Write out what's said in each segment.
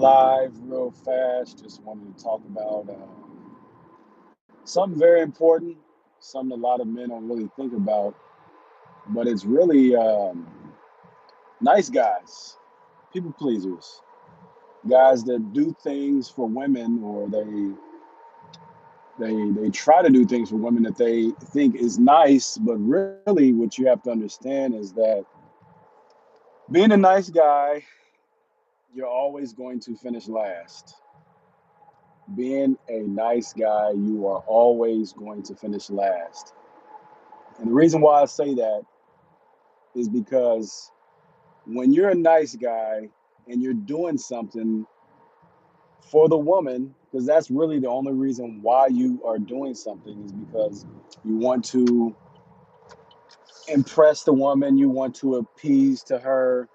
live real fast. Just wanted to talk about something very important, something a lot of men don't really think about, but it's really nice guys, people pleasers, guys that do things for women, or they try to do things for women that they think is nice, but really what you have to understand is that being a nice guy, you're always going to finish last. Being a nice guy, you are always going to finish last. And the reason why I say that is because when you're a nice guy and you're doing something for the woman, because that's really the only reason why you are doing something, is because you want to impress the woman, you want to appease to her,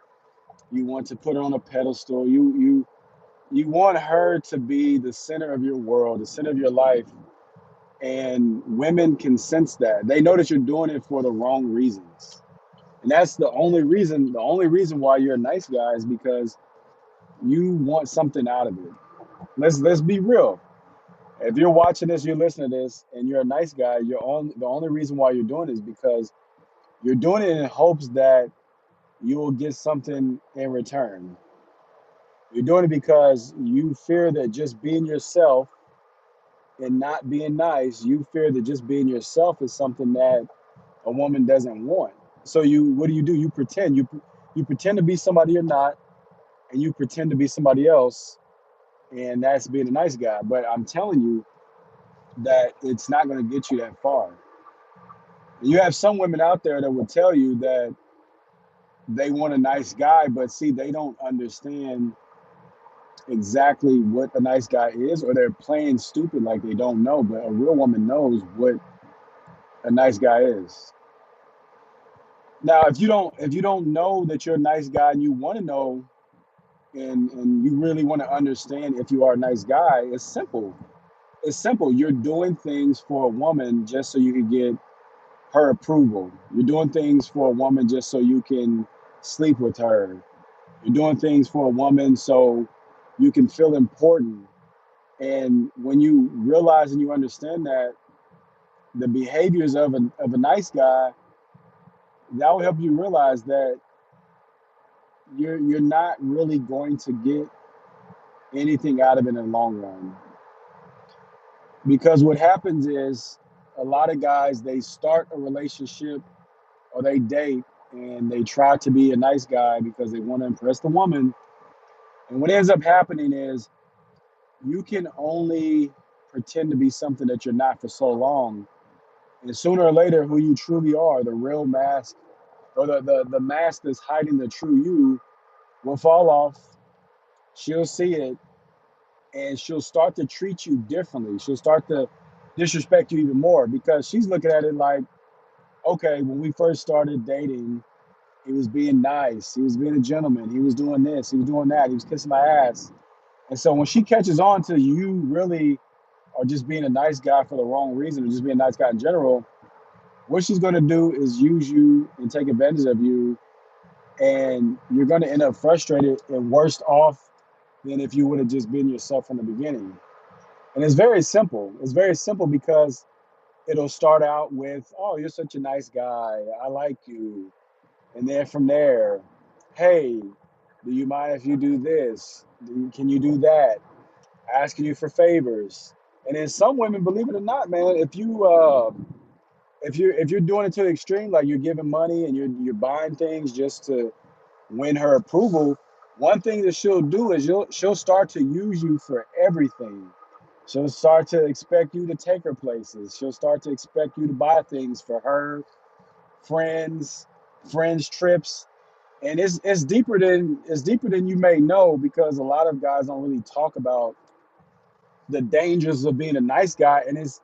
you want to put her on a pedestal, you want her to be the center of your world, the center of your life. And women can sense that. They know that you're doing it for the wrong reasons. And that's the only reason why you're a nice guy is because you want something out of it. Let's be real. If you're watching this, you're listening to this, and you're a nice guy, the only reason why you're doing it is because you're doing it in hopes that you will get something in return. You're doing it because you fear that just being yourself and not being nice, you fear that just being yourself is something that a woman doesn't want. So what do? You pretend. You pretend to be somebody you're not, and you pretend to be somebody else, and that's being a nice guy. But I'm telling you that it's not going to get you that far. You have some women out there that will tell you that they want a nice guy, but see, they don't understand exactly what a nice guy is, or they're playing stupid like they don't know. But a real woman knows what a nice guy is. Now, if you don't know that you're a nice guy and you want to know, and you really want to understand if you are a nice guy, it's simple. It's simple. You're doing things for a woman just so you can get her approval. You're doing things for a woman just so you can sleep with her. You're doing things for a woman so you can feel important. And when you realize and you understand that, the behaviors of a nice guy, that will help you realize that you're not really going to get anything out of it in the long run. Because what happens is, a lot of guys, they start a relationship or they date, and they try to be a nice guy because they want to impress the woman. And what ends up happening is, you can only pretend to be something that you're not for so long. And sooner or later, who you truly are, the real mask, or the mask that's hiding the true you, will fall off. She'll see it, and she'll start to treat you differently. She'll start to disrespect you even more, because she's looking at it like, okay, when we first started dating, he was being nice, he was being a gentleman, he was doing this, he was doing that, he was kissing my ass. And so when she catches on to you really are just being a nice guy for the wrong reason, or just being a nice guy in general, what she's going to do is use you and take advantage of you. And you're going to end up frustrated and worse off than if you would have just been yourself from the beginning. And it's very simple. It's very simple because it'll start out with, oh, you're such a nice guy, I like you. And then from there, hey, do you mind if you do this? Can you do that? Asking you for favors. And then some women, believe it or not, man, if you're doing it to the extreme, like you're giving money and you're buying things just to win her approval, one thing that she'll do is she'll start to use you for everything. She'll start to expect you to take her places. She'll start to expect you to buy things for her, friends, friends trips. And it's deeper than you may know, because a lot of guys don't really talk about the dangers of being a nice guy, and it's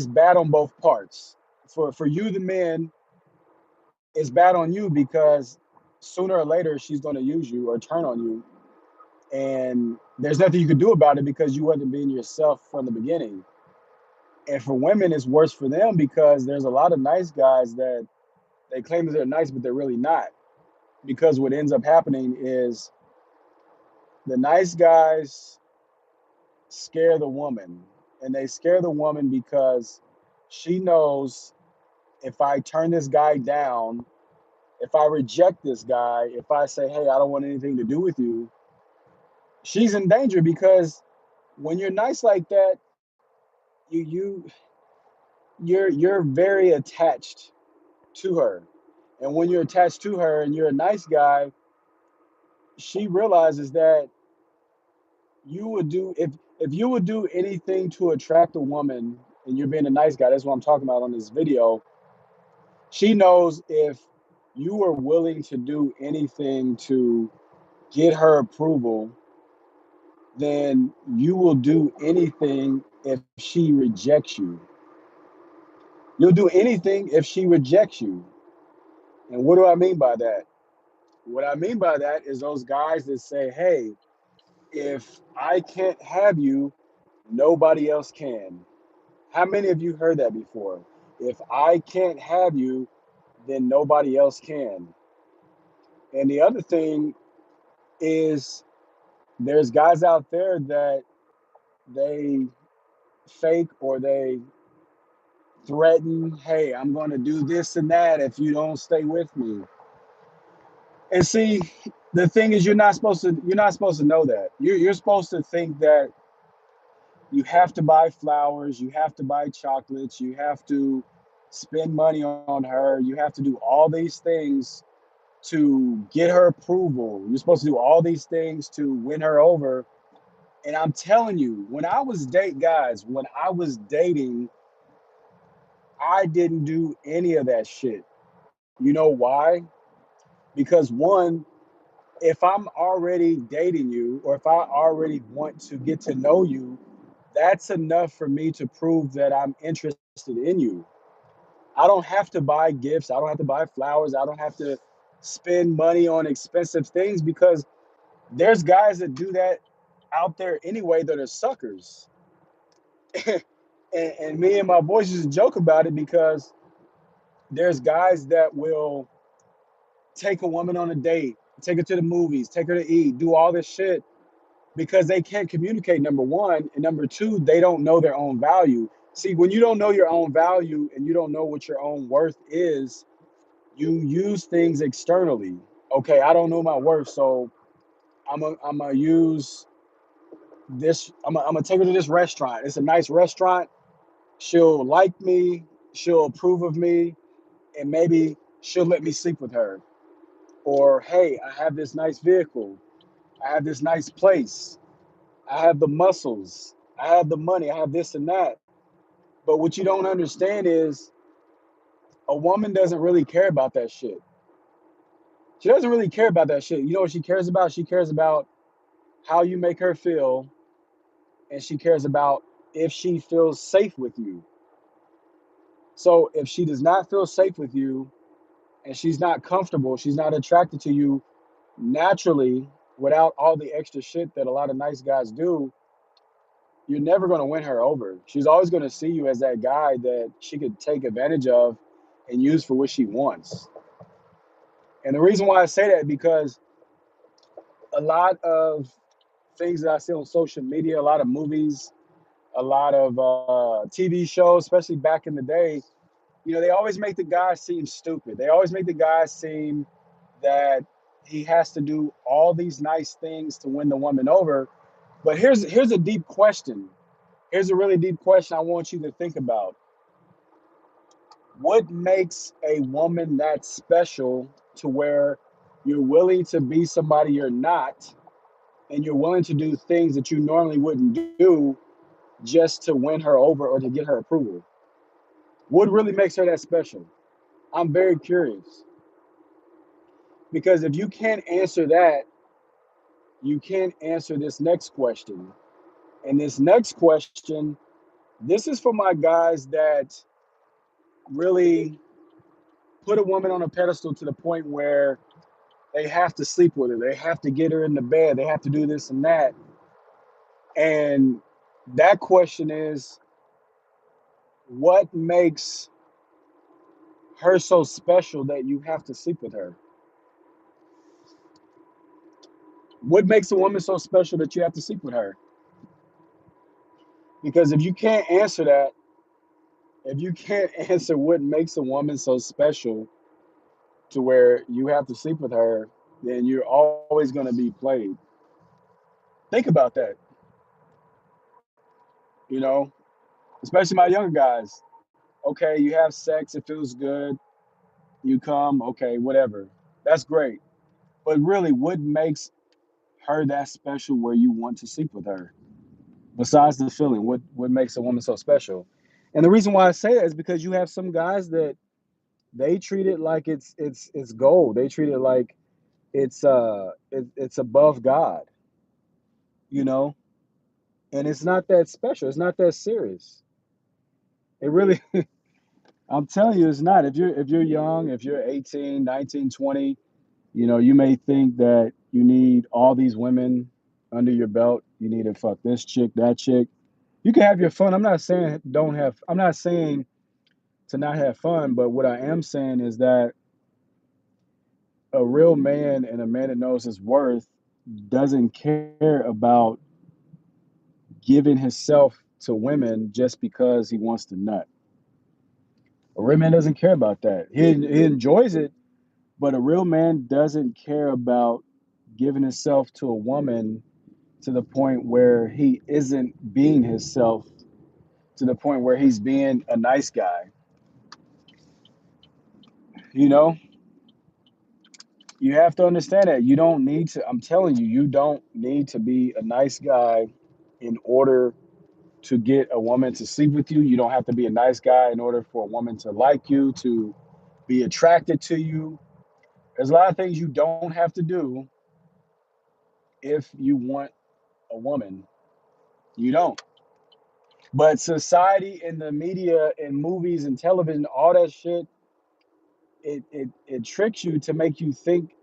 bad on both parts. For you, the men, it's bad on you, because sooner or later she's going to use you or turn on you, and there's nothing you can do about it because you wasn't being yourself from the beginning. And for women, it's worse for them, because there's a lot of nice guys that they claim that they're nice, but they're really not. Because what ends up happening is, The nice guys scare the woman, and they scare the woman because she knows, if I turn this guy down, if I reject this guy, if I say, hey, I don't want anything to do with you, she's in danger. Because when you're nice like that, you you're very attached to her. And when you're attached to her and you're a nice guy, she realizes that you would do, if you would do anything to attract a woman, and you're being a nice guy, that's what I'm talking about on this video. She knows if you are willing to do anything to get her approval, then you will do anything if she rejects you. You'll do anything if she rejects you. And what do I mean by that? What I mean by that is those guys that say, hey, if I can't have you, nobody else can. How many of you heard that before? If I can't have you, then nobody else can. And the other thing is, there's guys out there that they fake, or they threaten, hey, I'm going to do this and that if you don't stay with me. And see, the thing is, you're not supposed to know that. You're supposed to think that you have to buy flowers, you have to buy chocolates, you have to spend money on her, you have to do all these things to get her approval. You're supposed to do all these things to win her over. And I'm telling you, when I was dating, I didn't do any of that shit. You know why? Because one, if I'm already dating you, or if I already want to get to know you, that's enough for me to prove that I'm interested in you. I don't have to buy gifts. I don't have to buy flowers. I don't have to spend money on expensive things, because there's guys that do that out there anyway that are suckers. And me and my boys used to joke about it, because there's guys that will take a woman on a date, take her to the movies, take her to eat, do all this shit, because they can't communicate, number one. And number two, they don't know their own value. See, when you don't know your own value and you don't know what your own worth is, you use things externally. Okay, I don't know my worth, so I'm gonna use this. I'm gonna take her to this restaurant. It's a nice restaurant. She'll like me. She'll approve of me, and maybe she'll let me sleep with her. Or hey, I have this nice vehicle. I have this nice place. I have the muscles. I have the money. I have this and that. But what you don't understand is, a woman doesn't really care about that shit. She doesn't really care about that shit. You know what she cares about? She cares about how you make her feel, and she cares about if she feels safe with you. So if she does not feel safe with you, and she's not comfortable, she's not attracted to you naturally, without all the extra shit that a lot of nice guys do, you're never going to win her over. She's always going to see you as that guy that she could take advantage of and use for what she wants. And the reason why I say that, because a lot of things that I see on social media, a lot of movies, a lot of TV shows, especially back in the day, they always make the guy seem stupid. They always make the guy seem that he has to do all these nice things to win the woman over. But here's a deep question. Here's a really deep question I want you to think about. What makes a woman that special, to where you're willing to be somebody you're not, and you're willing to do things that you normally wouldn't do, just to win her over or to get her approval? What really makes her that special? I'm very curious. Because if you can't answer that, you can't answer this next question. And this next question, this is for my guys that really put a woman on a pedestal to the point where they have to sleep with her. They have to get her in the bed. They have to do this and that. And that question is, what makes her so special that you have to sleep with her? What makes a woman so special that you have to sleep with her? Because if you can't answer that, if you can't answer what makes a woman so special to where you have to sleep with her, then you're always going to be played. Think about that, you know, especially my younger guys. Okay, you have sex, it feels good, you come, okay, whatever. That's great. But really, what makes her that special where you want to sleep with her? Besides the feeling, what makes a woman so special? And the reason why I say that is because you have some guys that they treat it like it's gold. They treat it like it's above God, you know? And it's not that special. It's not that serious. It really I'm telling you it's not. If you're young, if you're 18, 19, 20, you may think that you need all these women under your belt. You need to fuck this chick, that chick. You can have your fun. I'm not saying to not have fun, but what I am saying is that a real man and a man that knows his worth doesn't care about giving himself to women just because he wants to nut. A real man doesn't care about that. He enjoys it, but a real man doesn't care about giving himself to a woman to the point where he isn't being himself, to the point where he's being a nice guy. You know, you have to understand that you don't need to, I'm telling you, you don't need to be a nice guy in order to get a woman to sleep with you. You don't have to be a nice guy in order for a woman to like you, to be attracted to you. There's a lot of things you don't have to do if you want a woman. You don't. But society and the media and movies and television, all that shit, it tricks you to make you think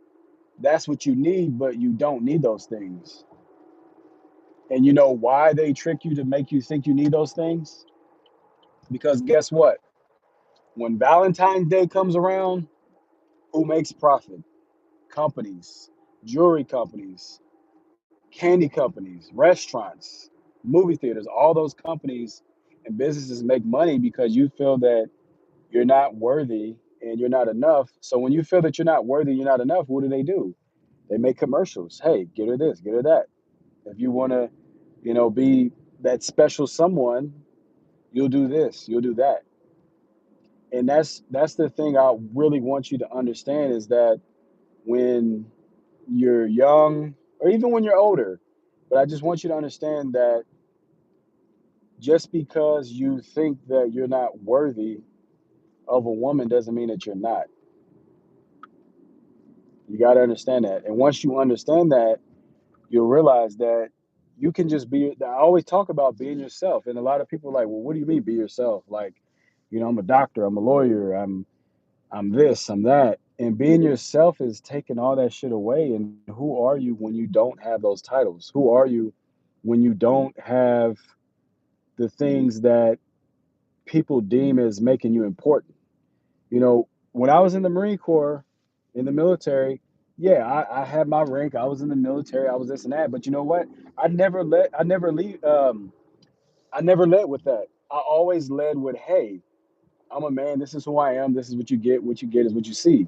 that's what you need, but you don't need those things. And you know why they trick you to make you think you need those things? Because guess what? When Valentine's Day comes around, who makes profit? Companies, jewelry companies, candy companies, restaurants, movie theaters, all those companies and businesses make money because you feel that you're not worthy and you're not enough. So when you feel that you're not worthy, you're not enough, what do? They make commercials. Hey, get her this, get her that. If you want to, be that special someone, you'll do this, you'll do that. And that's the thing I really want you to understand is that when you're young or even when you're older, but I just want you to understand that just because you think that you're not worthy of a woman doesn't mean that you're not. You got to understand that. And once you understand that, you'll realize that you can just be. I always talk about being yourself. And a lot of people are like, well, what do you mean be yourself? Like, I'm a doctor, I'm a lawyer, I'm this, I'm that. And being yourself is taking all that shit away. And who are you when you don't have those titles? Who are you when you don't have the things that people deem as making you important? When I was in the Marine Corps, in the military, yeah, I had my rank. I was in the military. I was this and that. But you know what? I never led with that. I always led with, hey, I'm a man. This is who I am. This is what you get. What you get is what you see.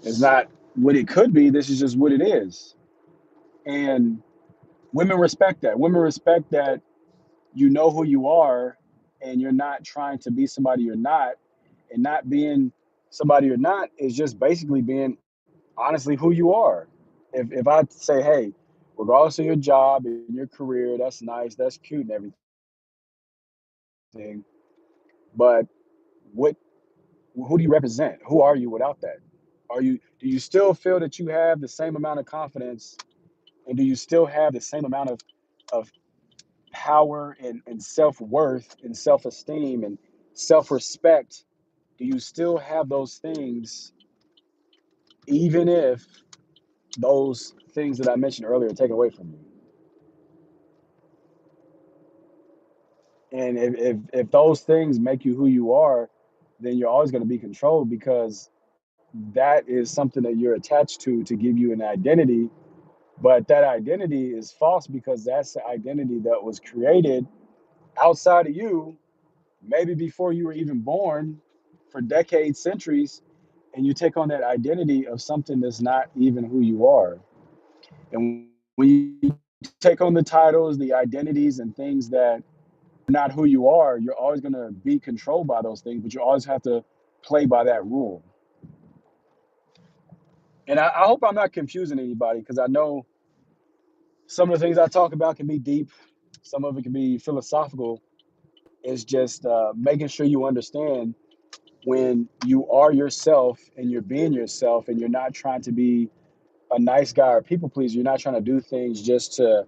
It's not what it could be. This is just what it is. And women respect that. Women respect that you know who you are and you're not trying to be somebody you're not. And not being somebody you're not is just basically being honestly who you are. If I say, hey, regardless of your job and your career, that's nice, that's cute and everything, but what who do you represent? Who are you without that? Do you still feel that you have the same amount of confidence and do you still have the same amount of power and self-worth and self-esteem and self-respect? Do you still have those things even if those things that I mentioned earlier are taken away from you? And if those things make you who you are, then you're always going to be controlled because that is something that you're attached to give you an identity But that identity is false because that's the identity that was created outside of you, maybe before you were even born, for decades, centuries, and you take on that identity of something that's not even who you are. And when you take on the titles, the identities, and things that are not who you are, you're always going to be controlled by those things, but you always have to play by that rule. And I hope I'm not confusing anybody, because I know some of the things I talk about can be deep, some of it can be philosophical. It's just making sure you understand when you are yourself and you're being yourself and you're not trying to be a nice guy or people pleaser. You're not trying to do things just to,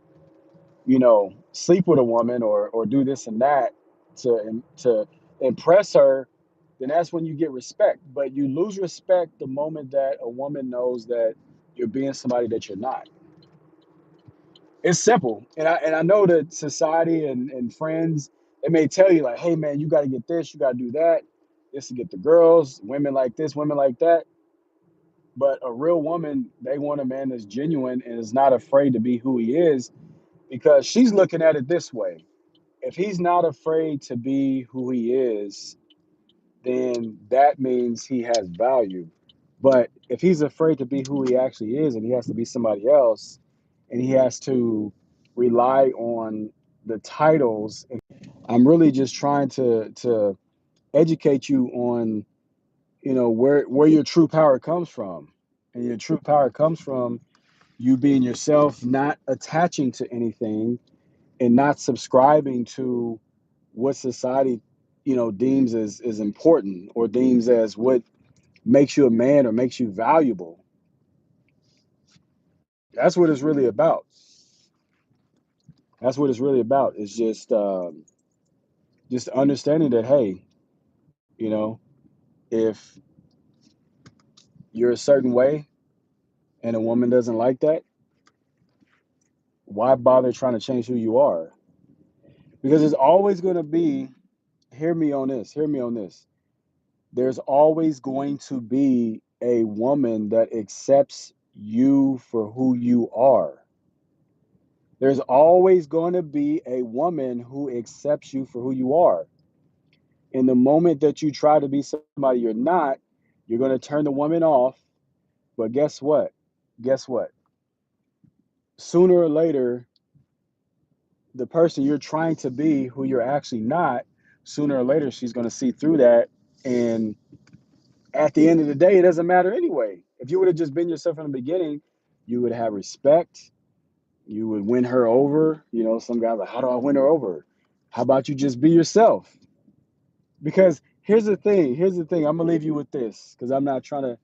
sleep with a woman or do this and that to impress her. Then that's when you get respect. But you lose respect the moment that a woman knows that you're being somebody that you're not. It's simple. And I know that society and friends, they may tell you like, hey man, you gotta get this, you gotta do that. This to get the girls, women like this, women like that. But a real woman, they want a man that's genuine and is not afraid to be who he is, because she's looking at it this way. If he's not afraid to be who he is, then that means he has value. But if he's afraid to be who he actually is and he has to be somebody else and he has to rely on the titles, I'm really just trying to educate you on, where your true power comes from. And your true power comes from you being yourself, not attaching to anything and not subscribing to what society, deems as important or deems as what makes you a man or makes you valuable. That's what it's really about. That's what it's really about. It's just understanding that, hey, if you're a certain way and a woman doesn't like that, why bother trying to change who you are? Because it's always going to be, hear me on this. There's always going to be a woman that accepts you for who you are. There's always going to be a woman who accepts you for who you are. In the moment that you try to be somebody you're not, you're going to turn the woman off. But guess what? Guess what? Sooner or later, the person you're trying to be, who you're actually not, sooner or later, she's going to see through that. And at the end of the day, it doesn't matter anyway. If you would have just been yourself from the beginning, you would have respect. You would win her over. Some guys are like, how do I win her over? How about you just be yourself? Because here's the thing. Here's the thing. I'm gonna leave you with this because I'm not trying to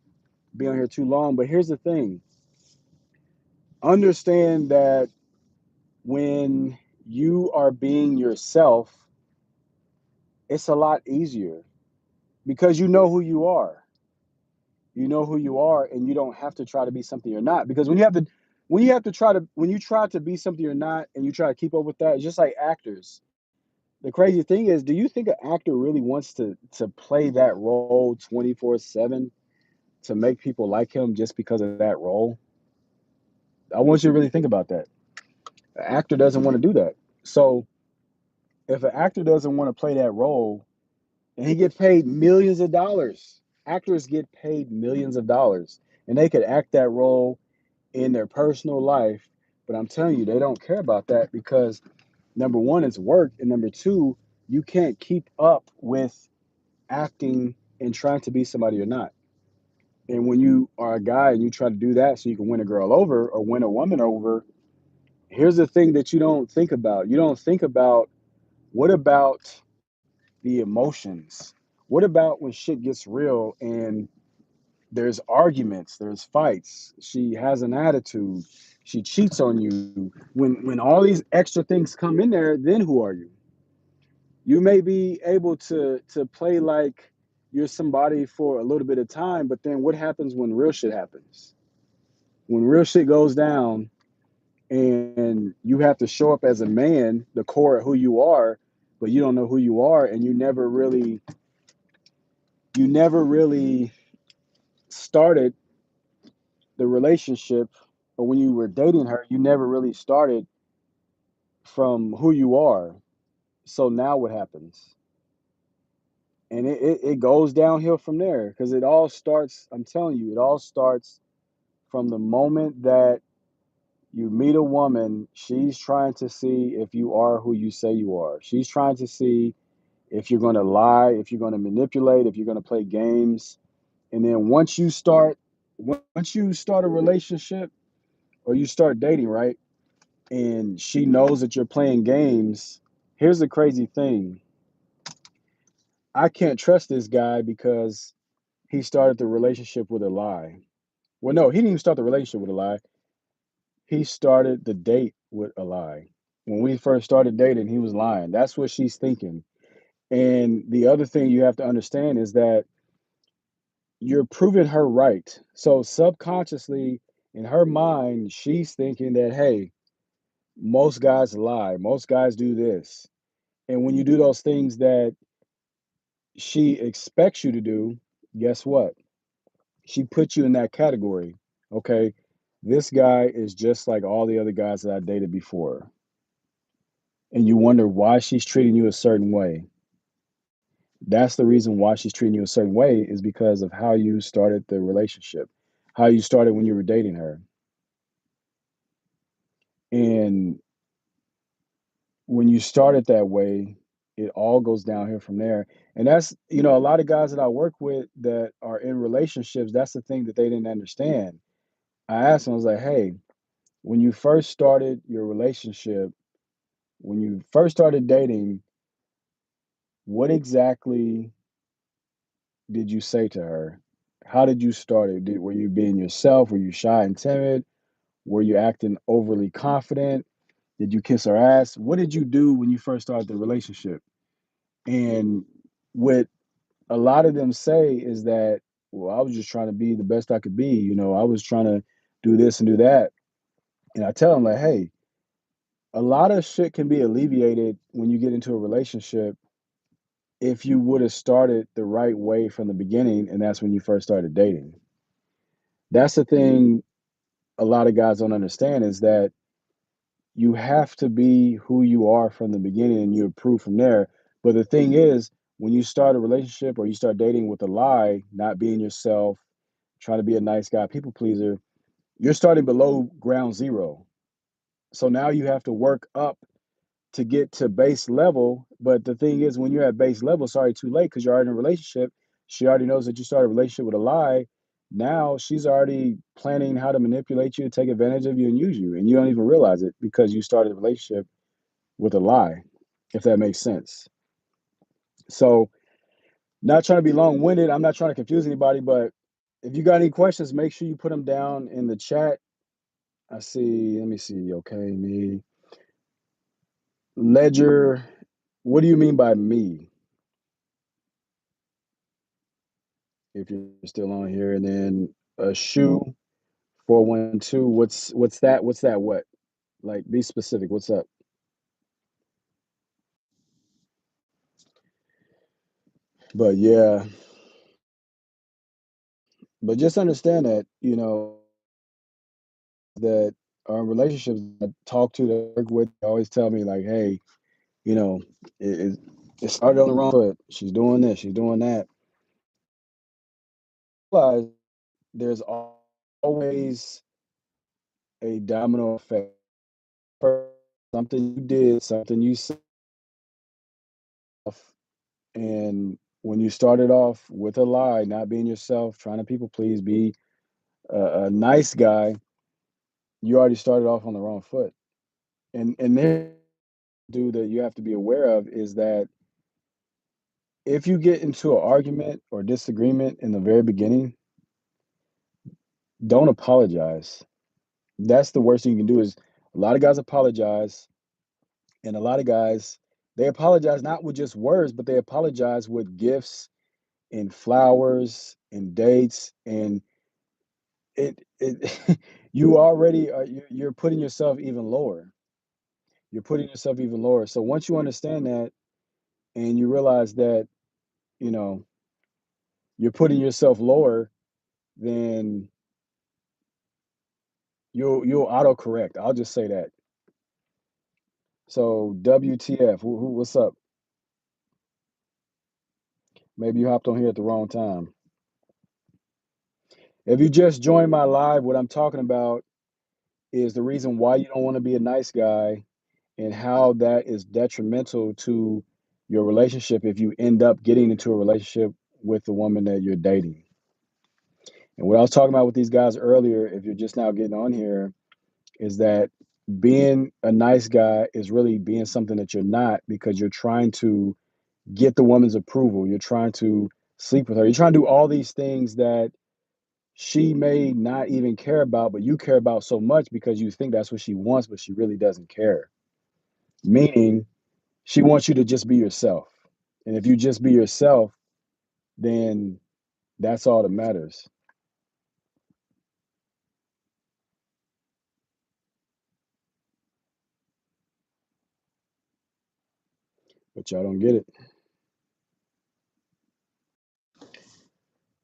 be on here too long. But here's the thing. Understand that when you are being yourself, it's a lot easier because you know who you are. You know who you are, and you don't have to try to be something you're not. Because when you try to be something you're not, and you try to keep up with that, it's just like actors. The crazy thing is, do you think an actor really wants to play that role 24/7 to make people like him just because of that role? I want you to really think about that. An actor doesn't want to do that. So if an actor doesn't want to play that role, and he gets paid millions of dollars, actors get paid millions of dollars, and they could act that role in their personal life. But I'm telling you, they don't care about that because number one, it's work, and number two, you can't keep up with acting and trying to be somebody you're not. And when you are a guy and you try to do that so you can win a girl over or win a woman over, here's the thing that you don't think about. You don't think about, what about the emotions? What about when shit gets real and there's arguments, there's fights, she has an attitude, she cheats on you. When all these extra things come in there, then who are you? You may be able to play like you're somebody for a little bit of time, but then what happens when real shit happens? When real shit goes down and you have to show up as a man, the core of who you are, but you don't know who you are, and you never really started the relationship or when you were dating her, you never really started from who you are. So now what happens? And it goes downhill from there because it all starts, I'm telling you, it all starts from the moment that you meet a woman. She's trying to see if you are who you say you are. She's trying to see if you're going to lie, if you're going to manipulate, if you're going to play games. And then once you start a relationship or you start dating, right? And she knows that you're playing games. Here's the crazy thing. I can't trust this guy because he started the relationship with a lie. Well, no, he didn't even start the relationship with a lie. He started the date with a lie. When we first started dating, he was lying. That's what she's thinking. And the other thing you have to understand is that you're proving her right. So subconsciously, in her mind, she's thinking that, hey, most guys lie, most guys do this. And when you do those things that she expects you to do, guess what? She puts you in that category. Okay, this guy is just like all the other guys that I dated before. And you wonder why she's treating you a certain way. That's the reason why she's treating you a certain way is because of how you started the relationship, how you started when you were dating her. And when you start it that way, it all goes downhill from there. And that's, a lot of guys that I work with that are in relationships, that's the thing that they didn't understand. I asked them, I was like, hey, when you first started your relationship, when you first started dating, what exactly did you say to her? How did you start it? Were you being yourself? Were you shy and timid? Were you acting overly confident? Did you kiss her ass? What did you do when you first started the relationship? And what a lot of them say is that, well, I was just trying to be the best I could be. I was trying to do this and do that. And I tell them, like, hey, a lot of shit can be alleviated when you get into a relationship if you would have started the right way from the beginning. And that's when you first started dating. That's the thing a lot of guys don't understand is that you have to be who you are from the beginning and you improve from there. But the thing is, when you start a relationship or you start dating with a lie, not being yourself, trying to be a nice guy, people pleaser, you're starting below ground zero. So now you have to work up to get to base level. But the thing is, when you're at base level, sorry, too late because you're already in a relationship. She already knows that you started a relationship with a lie. Now she's already planning how to manipulate you, take advantage of you, and use you. And you don't even realize it because you started a relationship with a lie, if that makes sense. So, not trying to be long winded. I'm not trying to confuse anybody, but if you got any questions, make sure you put them down in the chat. I see, let me see. Okay, me. Ledger, what do you mean by me? If you're still on here, and then a shoe 412. What's that? What's that? What? Like, be specific. What's up? But yeah, but just understand that that our relationships I talk to that work with they always tell me like, hey, you know, it, it, it started on the wrong foot. She's doing this. She's doing that. Realize there's always a domino effect. First, something you did, something you said, and when you started off with a lie, not being yourself, trying to people please, be a nice guy, you already started off on the wrong foot. And there, dude, that you have to be aware of is that if you get into an argument or disagreement in the very beginning, don't apologize. That's the worst thing you can do is a lot of guys apologize, and a lot of guys they apologize not with just words, but they apologize with gifts and flowers and dates and it you already are you're putting yourself even lower. You're putting yourself even lower. So once you understand that and you realize that, you know, you're putting yourself lower, then You'll autocorrect. I'll just say that. So WTF? What's up? Maybe you hopped on here at the wrong time. If you just joined my live, what I'm talking about is the reason why you don't want to be a nice guy and how that is detrimental to your relationship if you end up getting into a relationship with the woman that you're dating. And what I was talking about with these guys earlier, if you're just now getting on here, is that being a nice guy is really being something that you're not because you're trying to get the woman's approval. You're trying to sleep with her. You're trying to do all these things that she may not even care about, but you care about so much because you think that's what she wants, but she really doesn't care. Meaning, she wants you to just be yourself. And if you just be yourself, then that's all that matters. But y'all don't get it.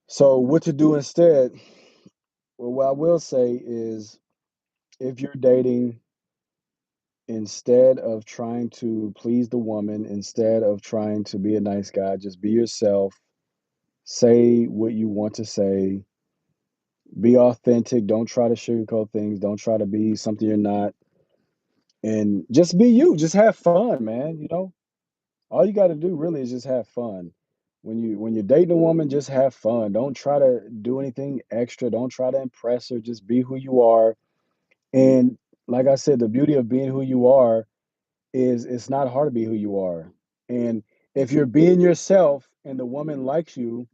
So, what to do instead? Well, what I will say is if you're dating, instead of trying to please the woman, instead of trying to be a nice guy, just be yourself, say what you want to say, be authentic, don't try to sugarcoat things, don't try to be something you're not, and just be you, just have fun, man, you know? All you got to do really is just have fun. When you're dating a woman, just have fun. Don't try to do anything extra. Don't try to impress her. Just be who you are. And like I said, the beauty of being who you are is it's not hard to be who you are. And if you're being yourself and the woman likes you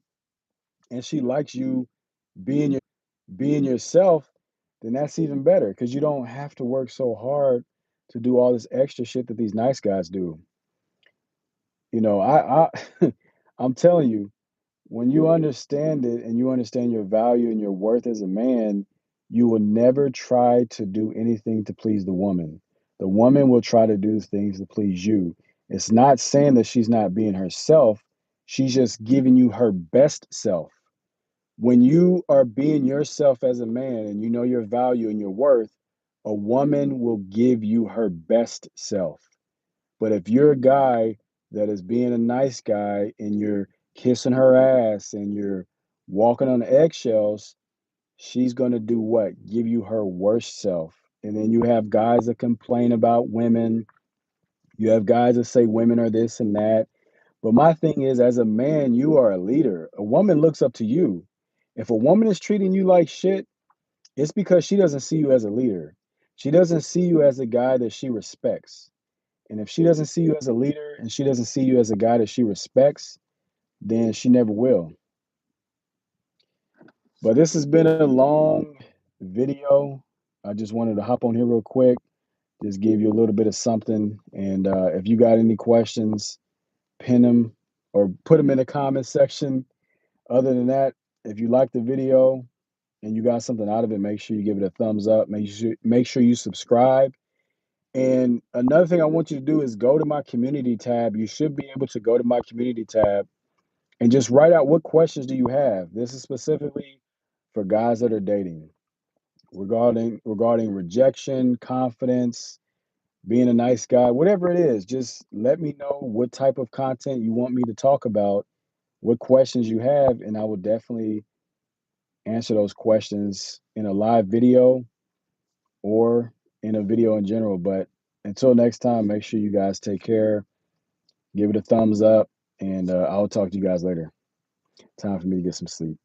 and she likes you being yourself, then that's even better because you don't have to work so hard to do all this extra shit that these nice guys do. You know, I'm telling you, when you understand it and you understand your value and your worth as a man, you will never try to do anything to please the woman. The woman will try to do things to please you. It's not saying that she's not being herself, she's just giving you her best self. When you are being yourself as a man and you know your value and your worth, a woman will give you her best self. But if you're a guy that is being a nice guy and you're kissing her ass and you're walking on eggshells, she's going to do what? Give you her worst self. And then you have guys that complain about women. You have guys that say women are this and that. But my thing is, as a man, you are a leader. A woman looks up to you. If a woman is treating you like shit, it's because she doesn't see you as a leader. She doesn't see you as a guy that she respects. And if she doesn't see you as a leader and she doesn't see you as a guy that she respects, then she never will. But this has been a long video. I just wanted to hop on here real quick, just give you a little bit of something. And if you got any questions, pin them or put them in the comment section. Other than that, if you like the video and you got something out of it, make sure you give it a thumbs up. Make sure you subscribe. And another thing I want you to do is go to my community tab. You should be able to go to my community tab and just write out what questions do you have. This is specifically for guys that are dating regarding rejection, confidence, being a nice guy, whatever it is. Just let me know what type of content you want me to talk about, what questions you have, and I will definitely answer those questions in a live video or in a video in general. But until next time, make sure you guys take care, give it a thumbs up, and I'll talk to you guys later. Time for me to get some sleep.